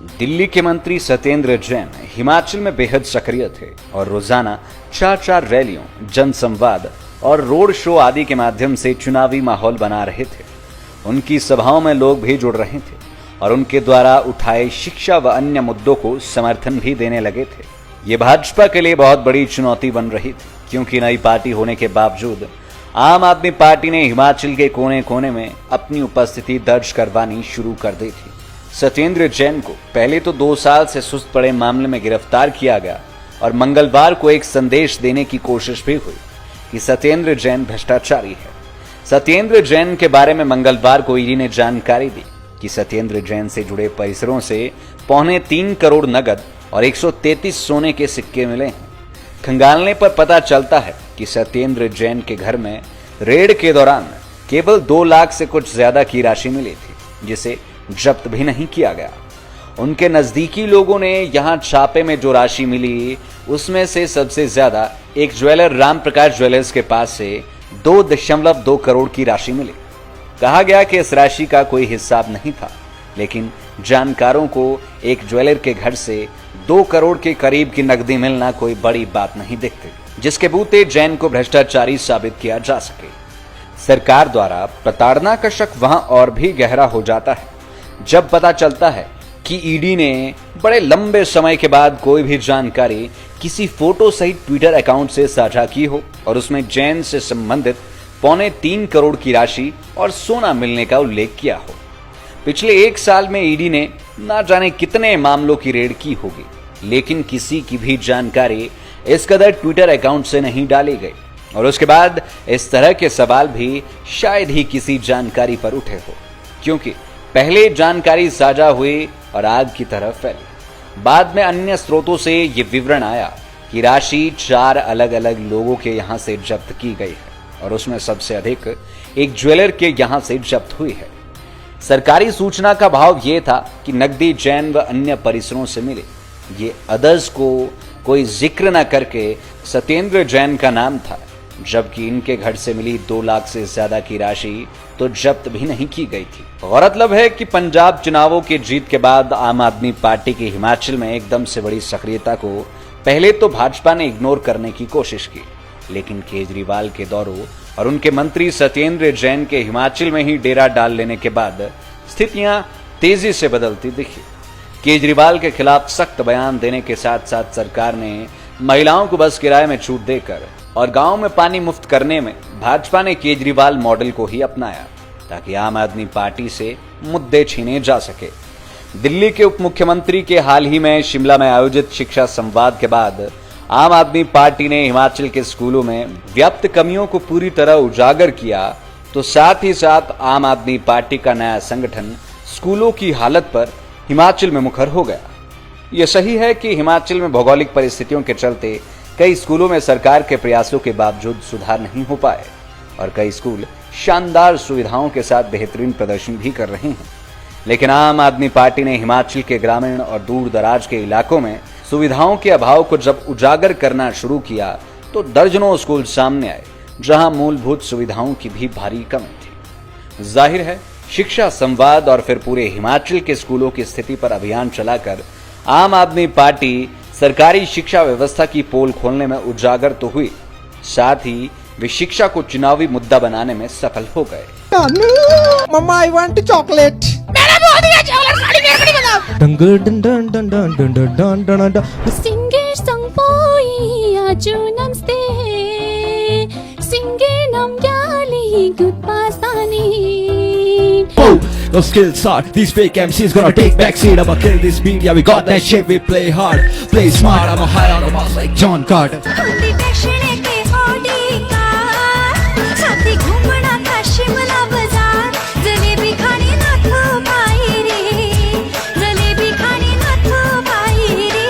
दिल्ली के मंत्री सत्येंद्र जैन हिमाचल में बेहद सक्रिय थे और रोजाना 4 रैलियों, जनसंवाद और रोड शो आदि के माध्यम से चुनावी माहौल बना रहे थे। उनकी सभाओं में लोग भी जुड़ रहे थे और उनके द्वारा उठाए शिक्षा व अन्य मुद्दों को समर्थन भी देने लगे थे। ये भाजपा के लिए बहुत बड़ी चुनौती बन रही थी, क्योंकि नई पार्टी होने के बावजूद आम आदमी पार्टी ने हिमाचल के कोने कोने में अपनी उपस्थिति दर्ज करवानी शुरू कर दी थी। सत्येंद्र जैन को पहले तो 2 साल से सुस्त पड़े मामले में गिरफ्तार किया गया और मंगलवार को एक संदेश देने की कोशिश भी हुई कि सत्येंद्र जैन भ्रष्टाचारी है। सत्येंद्र जैन के बारे में मंगलवार को ईडी ने जानकारी दी कि सत्येंद्र जैन से जुड़े परिसरों से 3.25 करोड़ नगद और 133 सोने के सिक्के मिले हैं। खंगालने पर पता चलता है कि सत्येंद्र जैन के घर में रेड के दौरान केवल 2 लाख से कुछ ज्यादा की राशि मिली थी, जिसे जब्त भी नहीं किया गया। उनके नजदीकी लोगों ने यहां छापे में जो राशि मिली, उसमें से सबसे ज्यादा एक ज्वेलर राम प्रकाश ज्वेलर्स के पास से 2.2 करोड़ की राशि मिली। कहा गया कि इस राशि का कोई हिसाब नहीं था, लेकिन जानकारों को एक ज्वेलर के घर से 2 करोड़ के करीब की नकदी मिलना कोई बड़ी बात नहीं दिखती, जिसके बूते जैन को भ्रष्टाचारी साबित किया जा सके। सरकार द्वारा प्रताड़ना का शक वहां और भी गहरा हो जाता है जब पता चलता है कि ईडी ने बड़े लंबे समय के बाद कोई भी जानकारी किसी फोटो सहित ट्विटर अकाउंट से साझा की हो और उसमें जैन से संबंधित 3.25 करोड़ की राशि और सोना मिलने का उल्लेख किया हो। पिछले 1 साल में ईडी ने ना जाने कितने मामलों की रेड की होगी, लेकिन किसी की भी जानकारी इस कदर ट्विटर अकाउंट से नहीं डाली गई और उसके बाद इस तरह के सवाल भी शायद ही किसी जानकारी पर उठे हो, क्योंकि पहले जानकारी साझा हुई और आग की तरह फैली। बाद में अन्य स्रोतों से ये विवरण आया कि राशि 4 अलग अलग लोगों के यहां से जब्त की गई है और उसमें सबसे अधिक एक ज्वेलर के यहां से जब्त हुई है। सरकारी सूचना का भाव यह था कि नकदी जैन व अन्य परिसरों से मिले। ये अदर्स को कोई जिक्र न करके सत्येंद्र जैन का नाम था, जबकि इनके घर से मिली 2 लाख से ज्यादा की राशि तो जब्त भी नहीं की गई थी। गौरतलब है कि पंजाब चुनावों की जीत के बाद आम आदमी पार्टी की हिमाचल में एकदम से बड़ी सक्रियता को पहले तो भाजपा ने इग्नोर करने की कोशिश की, लेकिन केजरीवाल के दौरों और उनके मंत्री सत्येंद्र जैन के हिमाचल में ही डेरा डाल लेने के बाद स्थितियां तेजी से बदलती दिखी। केजरीवाल के खिलाफ सख्त बयान देने के साथ साथ सरकार ने महिलाओं को बस किराए में छूट देकर और गांव में पानी मुफ्त करने में भाजपा ने केजरीवाल मॉडल को ही अपनाया, ताकि आम आदमी पार्टी से मुद्दे छीने जा सके। दिल्ली के उप मुख्यमंत्री के हाल ही में शिमला में आयोजित शिक्षा संवाद के बाद आम आदमी पार्टी ने हिमाचल के स्कूलों में व्याप्त कमियों को पूरी तरह उजागर किया, तो साथ ही साथ आम आदमी पार्टी का नया संगठन स्कूलों की हालत पर हिमाचल में मुखर हो गया। यह सही है कि हिमाचल में भौगोलिक परिस्थितियों के चलते कई स्कूलों में सरकार के प्रयासों के बावजूद सुधार नहीं हो पाए और कई स्कूल शानदार सुविधाओं के साथ बेहतरीन प्रदर्शन भी कर रहे हैं। लेकिन आम आदमी पार्टी ने हिमाचल के ग्रामीण और दूर दराज के इलाकों में सुविधाओं के अभाव को जब उजागर करना शुरू किया, तो दर्जनों स्कूल सामने आए जहां मूलभूत सुविधाओं की भी भारी कमी थी। जाहिर है, शिक्षा संवाद और फिर पूरे हिमाचल के स्कूलों की स्थिति पर अभियान चलाकर आम आदमी पार्टी सरकारी शिक्षा व्यवस्था की पोल खोलने में उजागर तो हुई, साथ ही वे शिक्षा को चुनावी मुद्दा बनाने में सफल हो गए। मम्मा आई वांट चॉकलेट। मैंने बोल दिया चॉकलेट खाली मेरे को नहीं बना। डंगर डन डन डन डन डन डन डन डन डन। सिंगे संपोई आजुनम स्ते सिंगे नम ग्याली गुड पासानी। Those skills are these fake MCs gonna take backseat. I'ma kill this beat, yeah we got that shit. We play hard, play smart. I'm a high on the boss like John Carter. साथी घूमना था शिमला बाजार, जलेबी खानी ना तो पाई रे, जलेबी खानी ना तो पाई रे।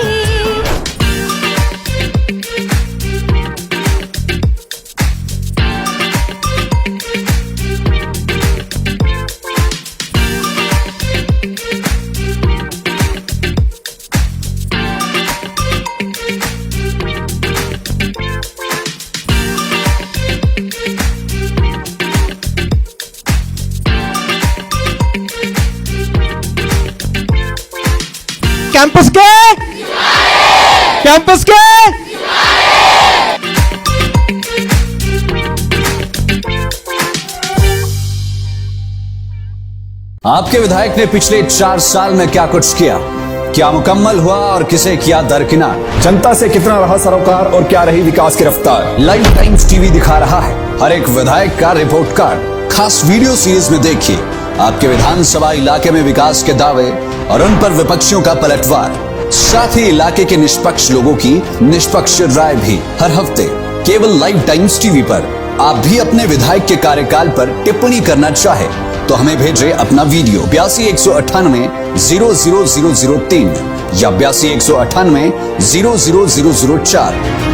कैंपस के कैंपस के आपके विधायक ने पिछले 4 साल में क्या कुछ किया, क्या मुकम्मल हुआ और किसे किया दरकिनार, जनता से कितना रहा सरोकार और क्या रही विकास की रफ्तार। लाइव टाइम्स टीवी दिखा रहा है हर एक विधायक का रिपोर्ट कार्ड। खास वीडियो सीरीज में देखिए आपके विधानसभा इलाके में विकास के दावे और उन पर विपक्षियों का पलटवार, साथ ही इलाके के निष्पक्ष लोगों की निष्पक्ष राय भी हर हफ्ते केवल लाइव टाइम्स टीवी पर। आप भी अपने विधायक के कार्यकाल पर टिप्पणी करना चाहे तो हमें भेजें अपना वीडियो 82 198 00003 या 82 198 00004।